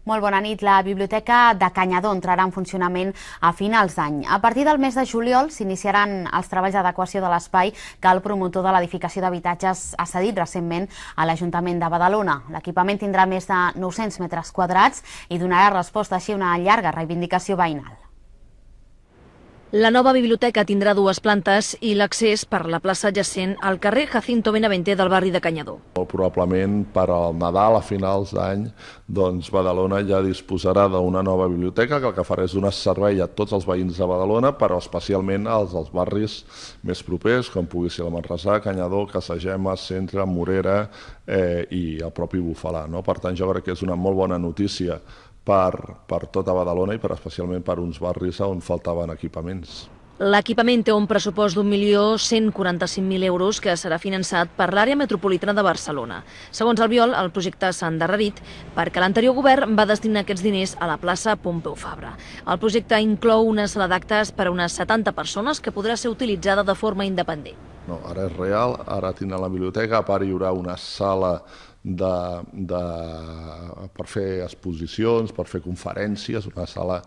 Molt bona nit. La Biblioteca de Canyadó entrarà en funcionament a finals d'any. A partir del mes de juliol s'iniciaran els treballs d'adequació de l'espai que el promotor de l'edificació d'habitatges ha cedit recentment a l'Ajuntament de Badalona. L'equipament tindrà més de 900 metres quadrats i donarà resposta així a una llarga reivindicació veïnal. La nova biblioteca tindrà dues plantes i l'accés per la plaça adjacent al carrer Jacinto Benavente del barri de Canyadó. Molt probablement per al Nadal, a finals d'any, Badalona ja disposarà d'una nova biblioteca que el que farà és donar servei a tots els veïns de Badalona, però especialment als dels barris més propers, com pugui ser la Manresà, Canyadó, Cassagema, Centre, Morera i el propi Bufalà. Per tant, jo crec que és una molt bona notícia per tota Badalona i especialment per uns barris on faltaven equipaments. L'equipament té un pressupost d'1.145.000 euros que serà finançat per l'àrea metropolitana de Barcelona. Segons Albiol, el projecte s'ha endarrerit perquè l'anterior govern va destinar aquests diners a la plaça Pompeu Fabra. El projecte inclou una sala d'actes per a unes 70 persones que podrà ser utilitzada de forma independent. No, ara és real, ara tindrà la biblioteca, a part hi haurà una sala per fer exposicions, per fer conferències, una sala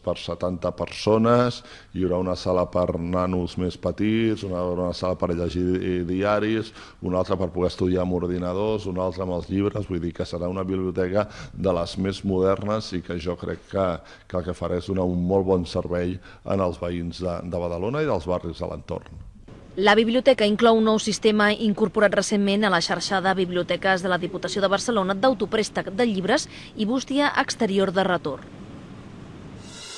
per 70 persones, hi haurà una sala per nanos més petits, una sala per llegir diaris, una altra per poder estudiar amb ordinadors, una altra amb els llibres, vull dir que serà una biblioteca de les més modernes i que jo crec que el que farà és donar un molt bon servei als veïns de Badalona i dels barris de l'entorn. La biblioteca inclou un nou sistema incorporat recentment a la xarxa de biblioteques de la Diputació de Barcelona d'autoprèstec de llibres i bústia exterior de retorn.